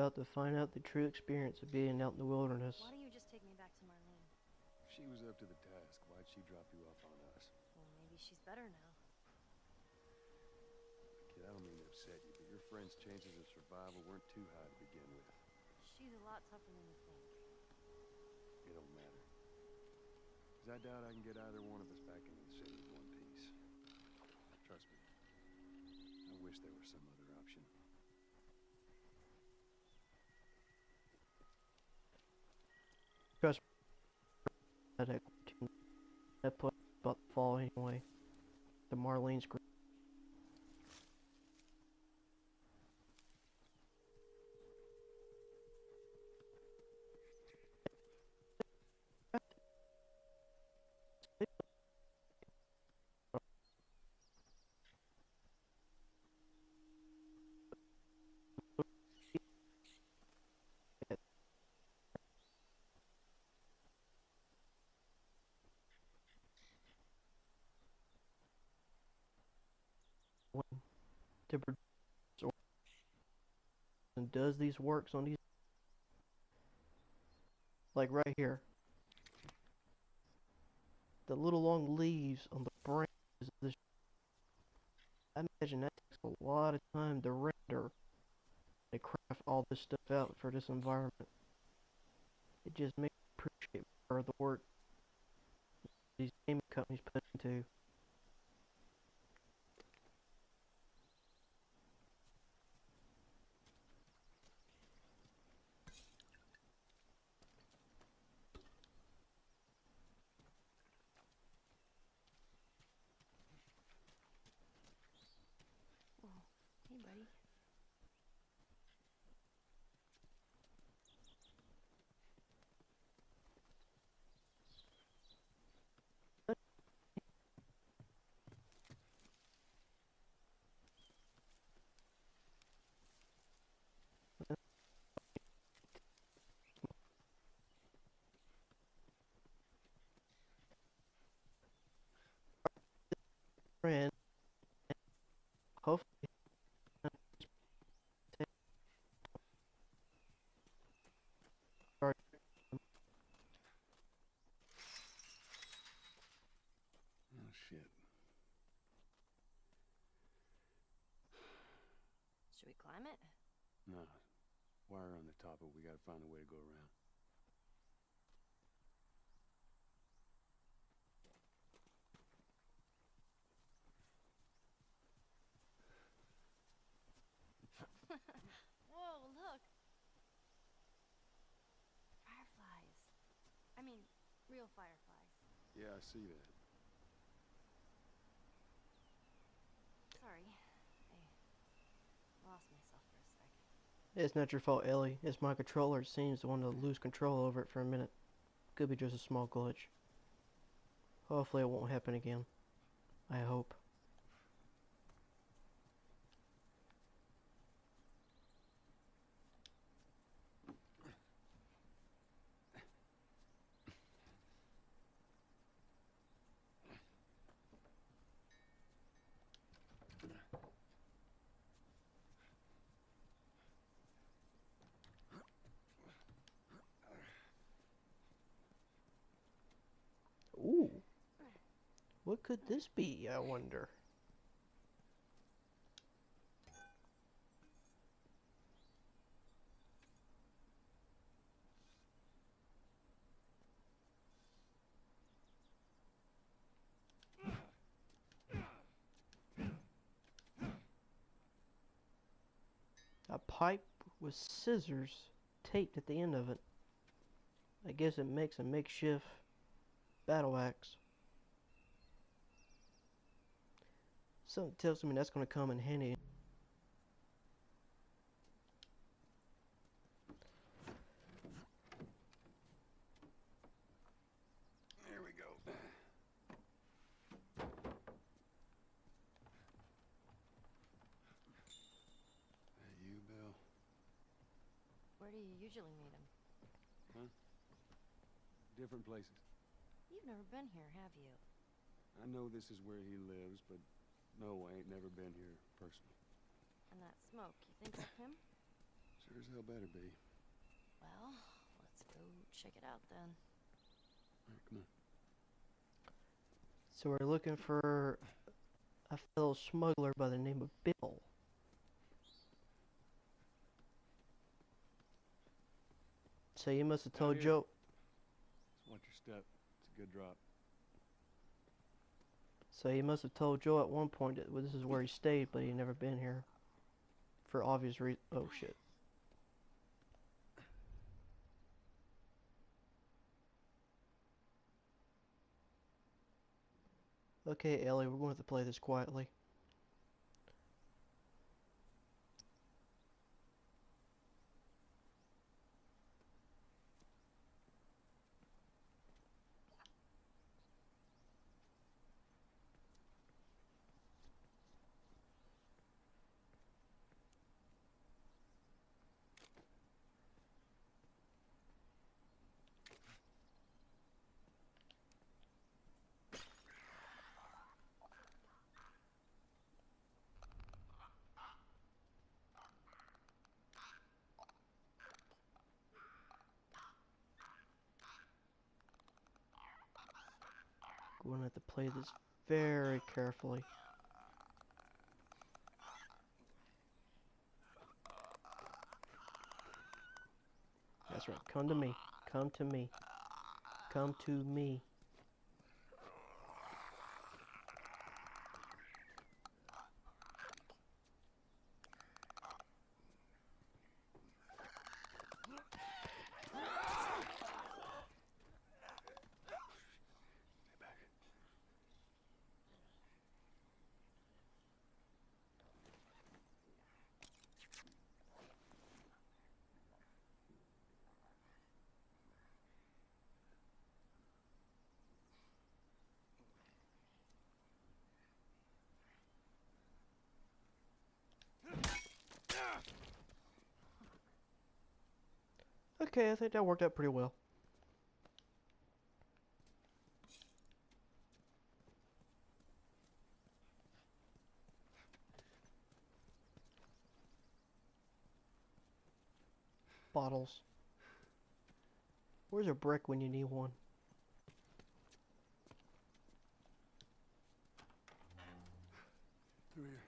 out to find out the true experience of being out in the wilderness. Why don't you just take me back to Marlene? She was up to the task. Why'd she drop you off on us? Well, maybe she's better now. Kid, I don't mean to upset you, but your friend's chances of survival weren't too high to begin with. She's a lot tougher than you think. It don't matter. 'Cause I doubt I can get either one of us back into the city in one piece. Trust me. I wish there was some other option. Trust me, that place is about to fall anyway. The Marlene's group. To produce and does these works on these, like right here, the little long leaves on the branches of this. I imagine that takes a lot of time to render and craft all this stuff out for this environment. It just makes me appreciate more of the work these gaming companies put into. Whoa. Hey, buddy. And hopefully, Oh, shit. Should we climb it? Nah. Wire on the top, but we gotta find a way to go around. Whoa, look! Fireflies. I mean, real fireflies. Yeah, I see that. Sorry. I lost myself for a sec. it's not your fault, Ellie. It's my controller. It seems to want to lose control over it for a minute. Could be just a small glitch. Hopefully it won't happen again. I hope. Ooh. What could this be, I wonder? A pipe with scissors taped at the end of it. I guess it makes a makeshift battle axe. Something tells me that's going to come in handy. There we go. You, Bill? Where do you usually meet him? Huh? Different places. You've never been here, have you? I know this is where he lives, but no, I ain't never been here personally. And that smoke, you think it's him? Sure as hell better be. Well, let's go check it out then. Alright, come on. So we're looking for a fellow smuggler by the name of Bill. So you must have Down told here. Joe. Just watch your step. It's a good drop. So he must have told Joe at one point that this is where he stayed, but he never been here. For obvious reasons. Oh shit. Okay, Ellie, we're going to have to play this quietly. We're going to have to play this very carefully. That's right. Come to me. Come to me. Come to me. Stay back. Okay, I think that worked out pretty well. Bottles. Where's a brick when you need one? Through here.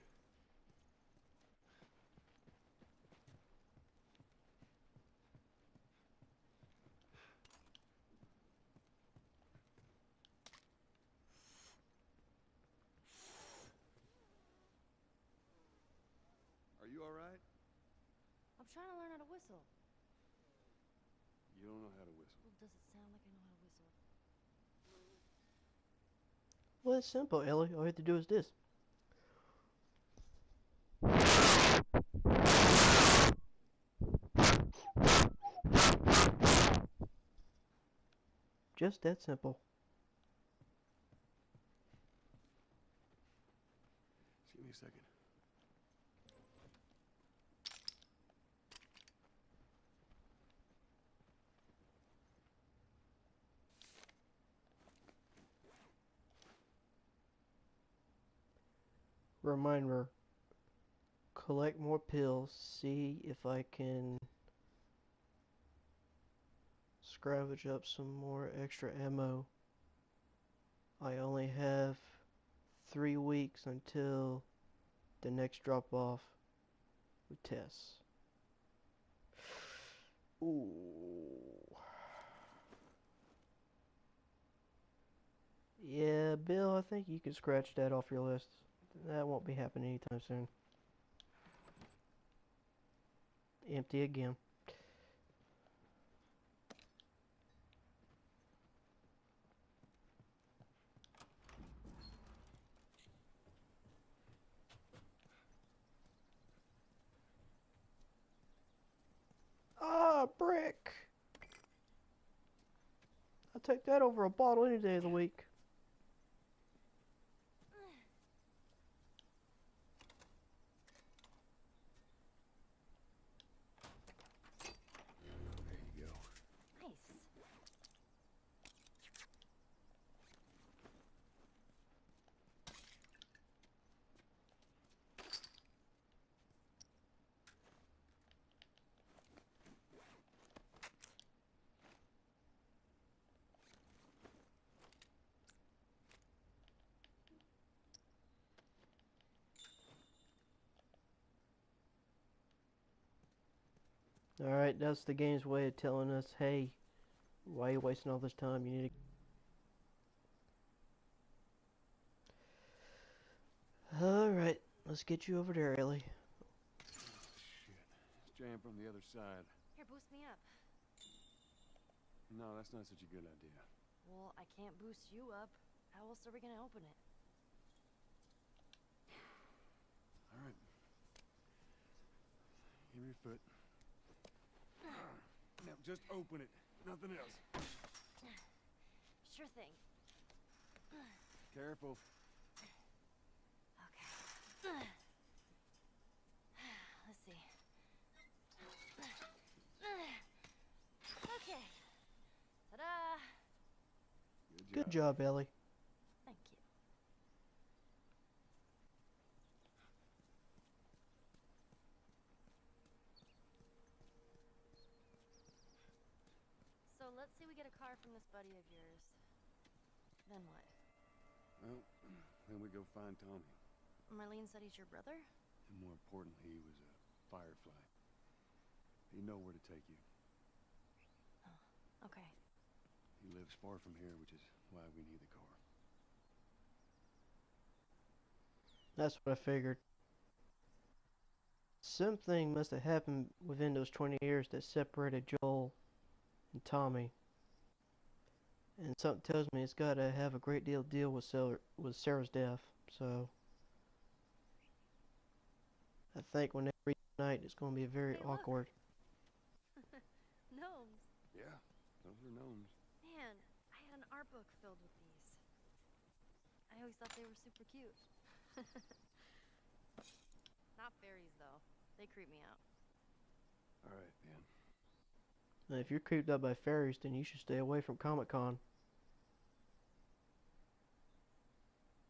Are you alright? I'm trying to learn how to whistle. You don't know how to whistle. Well, does it sound like I know how to whistle? Well, it's simple, Ellie. All you have to do is this. Just that simple. Just give me a second. Reminder. Collect more pills. See if I can scavenge up some more extra ammo. I only have 3 weeks until the next drop off with Tess. Ooh. Yeah, Bill, I think you can scratch that off your list. That won't be happening anytime soon. Empty again. Ah, brick! I'll take that over a bottle any day of the week. There you go. Nice. Alright, that's the game's way of telling us, hey, why are you wasting all this time? You need to... Alright, let's get you over there, Ellie. Shit. It's jammed from the other side. Here, boost me up. No, that's not such a good idea. Well, I can't boost you up. How else are we gonna open it? All right. Give me your foot. Now, just open it. Nothing else. Sure thing. Careful. Okay. Let's see. Okay. Ta-da! Good job, Ellie. Thank you. So let's say we get a car from this buddy of yours. Then what? Well, then we go find Tommy. Marlene said he's your brother? And more importantly, he was a firefly. He'd know where to take you. Oh, okay. He lives far from here, which is why we need the car. That's what I figured. Something must have happened within those 20 years that separated Joel and Tommy. And something tells me it's got to have a great deal with Sarah's death. So I think when they reunite, it's going to be very Hey, look. awkward. Gnomes. Yeah, those are gnomes. Man, I had an art book filled with these. I always thought they were super cute. Not fairies, though. They creep me out. All right, man. Now, if you're creeped out by fairies, then you should stay away from Comic-Con.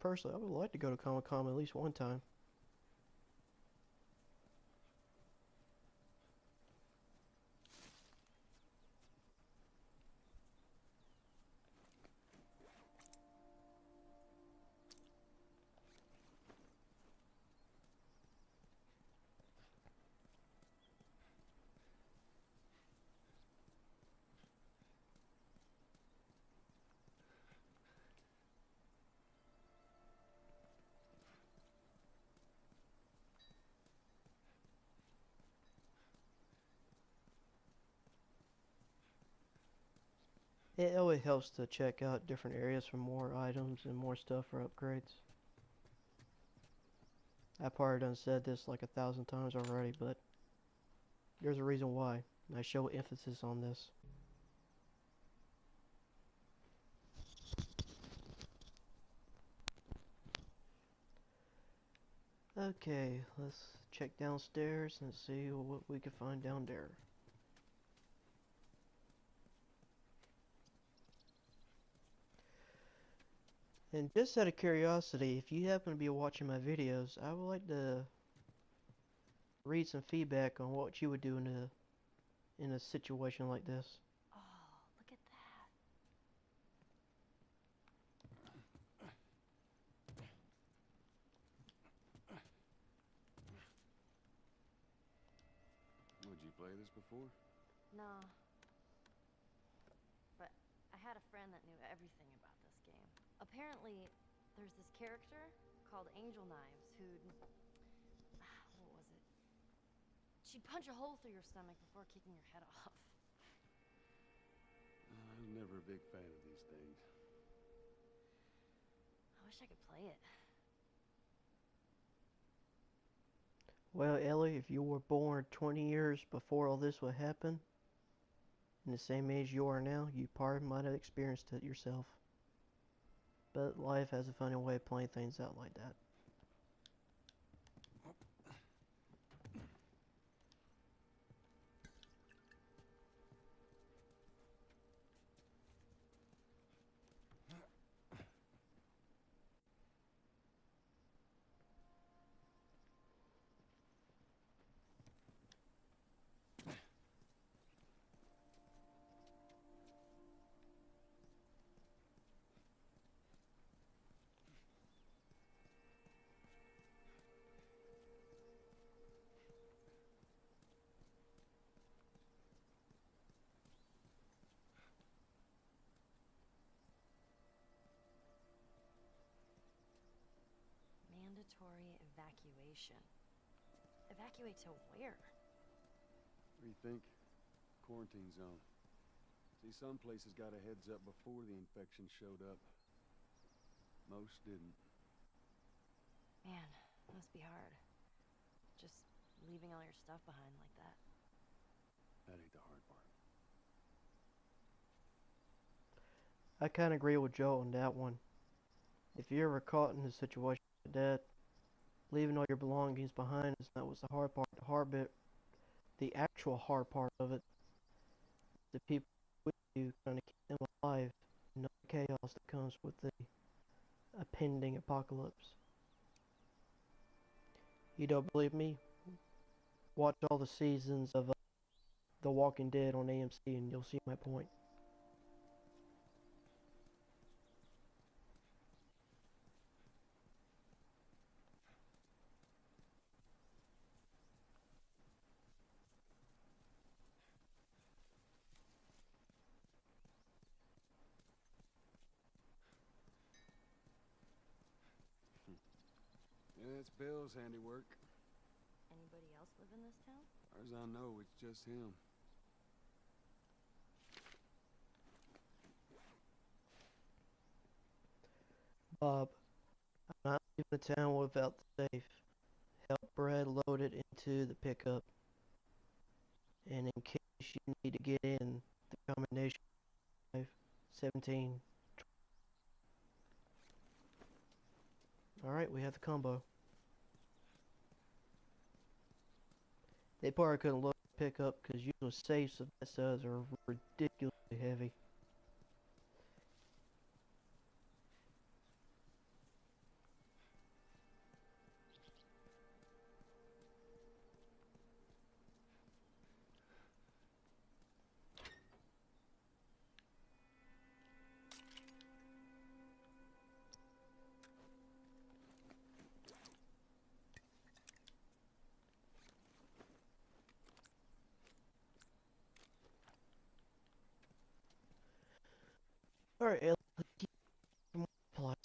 Personally, I would like to go to Comic-Con at least one time. It always helps to check out different areas for more items and more stuff for upgrades. I've probably done said this like 1,000 times already, but there's a reason why. And I show emphasis on this. Okay, let's check downstairs and see what we can find down there. And just out of curiosity, if you happen to be watching my videos, I would like to read some feedback on what you would do in a situation like this. Oh, look at that. Would you play this before? No. But I had a friend that knew everything about this game. Apparently, there's this character called Angel Knives who'd... what was it? She'd punch a hole through your stomach before kicking your head off. I was never a big fan of these things. I wish I could play it. Well, Ellie, if you were born 20 years before all this would happen, in the same age you are now, you probably might have experienced it yourself. But life has a funny way of playing things out like that. mandatory evacuation. Evacuate to where? What do you think? Quarantine zone. See, some places got a heads up before the infection showed up. Most didn't. Man, must be hard. Just leaving all your stuff behind like that. That ain't the hard part. I kind of agree with Joe on that one. If you're ever caught in a situation like that, leaving all your belongings behind is not what's the hard part. The actual hard part of it, the people with you trying to keep them alive, and not the chaos that comes with the impending apocalypse. You don't believe me? Watch all the seasons of The Walking Dead on AMC and you'll see my point. Yeah, it's Bill's handiwork. Anybody else live in this town? As I know, it's just him. Bob, I'm not leaving the town without the safe. Help Brad load it into the pickup. And in case you need to get in, the combination 5, 17. Alright, we have the combo. They probably couldn't load the pickup because usually safes of that size are ridiculously heavy. Alright, let's keep more supplies.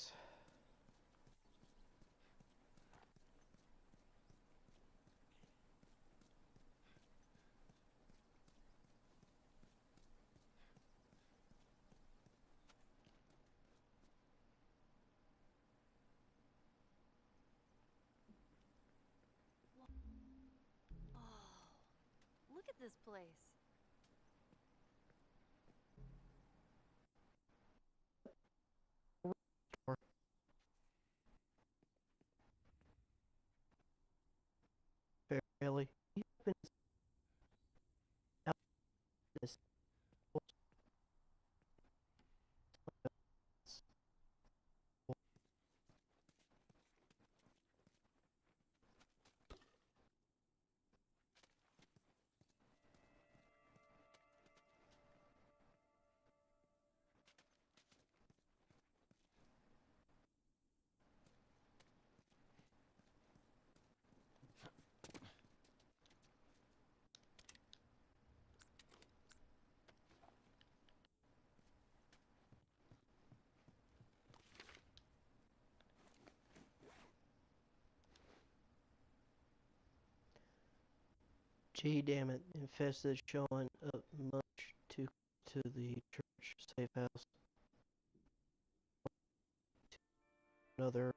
Oh, look at this place. Fairly. Gee, damn it. Infested showing up much too close to the church safe house. Another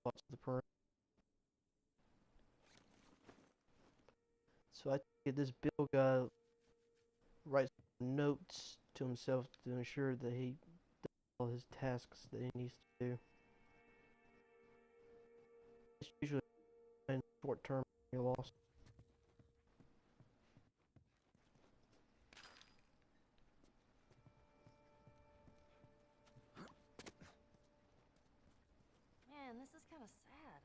parts of the perimeter. So I think this Bill guy writes notes to himself to ensure that he does all his tasks that he needs to do. It's usually in short-term memory loss. Man, this is kind of sad.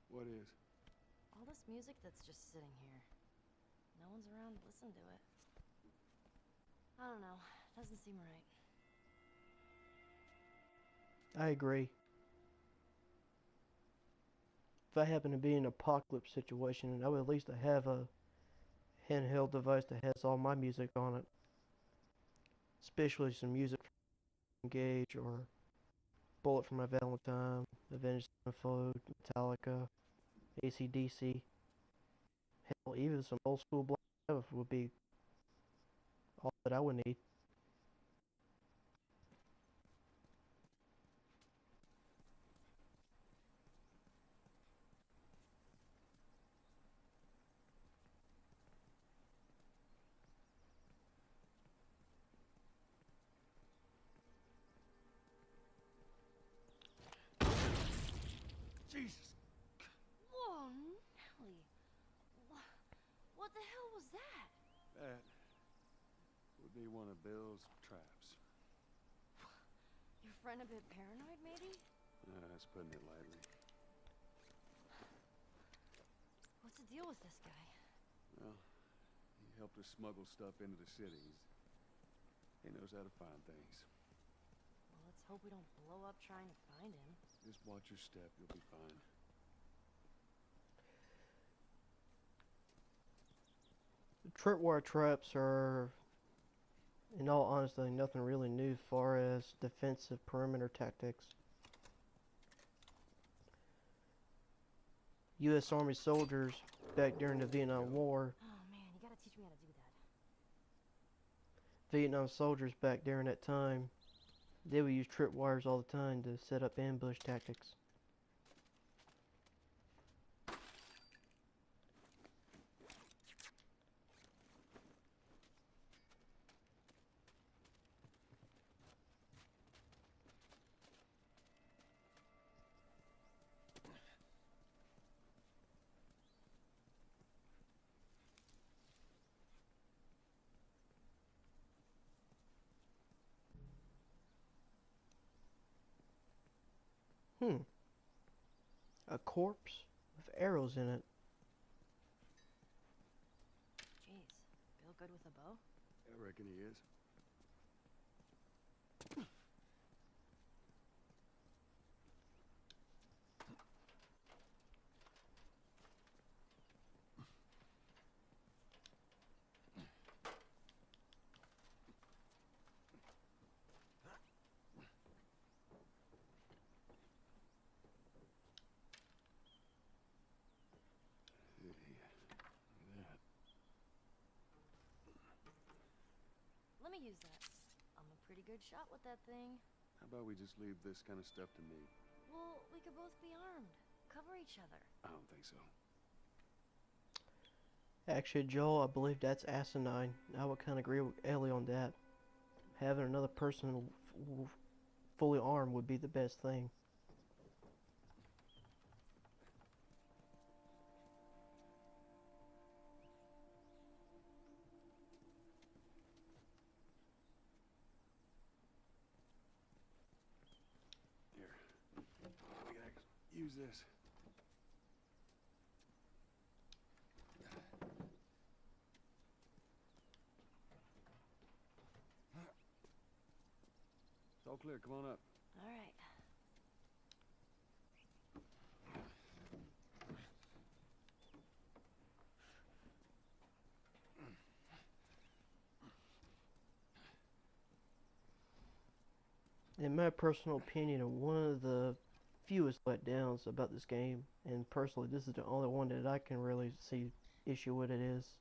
What is? All this music that's just sitting here. No one's around to listen to it. I don't know. Doesn't seem right. I agree. If I happen to be in an apocalypse situation, I would at least have a handheld device that has all my music on it. Especially some music from Engage or Bullet for My Valentine, Avenged Sevenfold, Metallica, AC/DC. Hell, even some old school Black Sabbath would be all that I would need. Jesus! Whoa, Nelly. What the hell was that? That would be one of Bill's traps. Your friend a bit paranoid, maybe? That's putting it lightly. What's the deal with this guy? Well, he helped us smuggle stuff into the city. He knows how to find things. Well, let's hope we don't blow up trying to find him. Just watch your step, you'll be fine. Tripwire traps are, in all honesty, nothing really new as far as defensive perimeter tactics. U.S. Army soldiers back during the Vietnam War, Oh man, you gotta teach me how to do that. Vietnam soldiers back during that time, they would use tripwires all the time to set up ambush tactics. A corpse with arrows in it. Jeez, Bill good with a bow? I reckon he is. Let me use that. I'm a pretty good shot with that thing. How about we just leave this kind of stuff to me? Well, we could both be armed. Cover each other. I don't think so. Actually, Joel, I believe that's asinine. I would kind of agree with Ellie on that. Having another person fully armed would be the best thing. Here. We gotta use this. It's all clear. Come on up. All right. In my personal opinion, one of the fewest letdowns about this game, and personally this is the only one that I can really see issue with it, is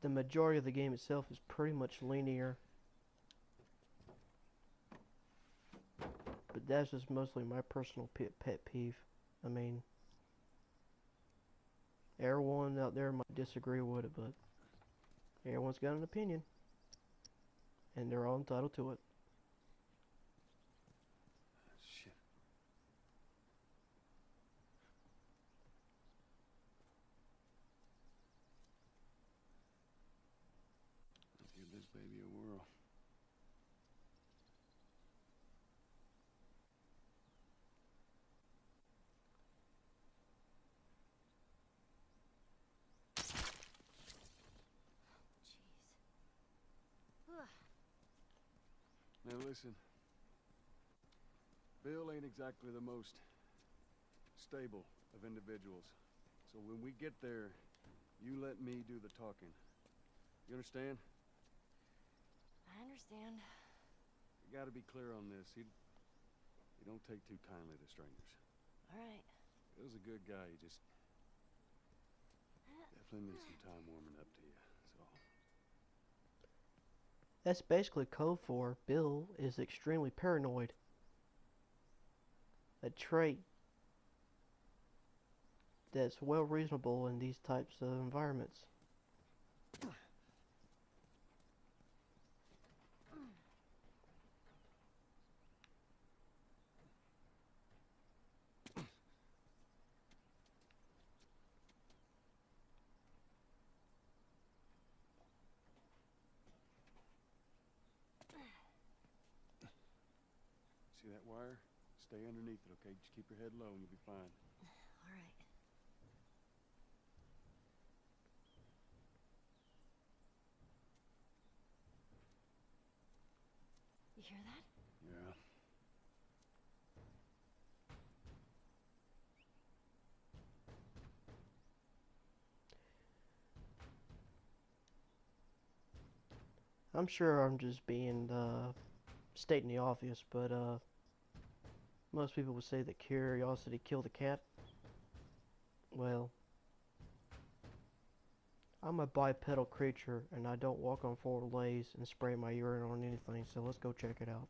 the majority of the game itself is pretty much linear. But that's just mostly my personal pet peeve. I mean, everyone out there might disagree with it, but everyone's got an opinion. And they're all entitled to it. Shit. Let's give this baby a whirl. Jeez. Ugh. Now listen. Bill ain't exactly the most stable of individuals. So when we get there, you let me do the talking. You understand? I understand. gotta be clear on this. He don't take too kindly to strangers. All right. He was a good guy. He just definitely needs some time warming up to you. So That's basically code for Bill is extremely paranoid. A trait that's well reasonable in these types of environments. see that wire? Stay underneath it, okay? Just keep your head low and you'll be fine. All right. You hear that? Yeah. I'm sure I'm just being stating the obvious, but most people would say that curiosity killed the cat. Well, I'm a bipedal creature and I don't walk on four legs and spray my urine on anything, so let's go check it out.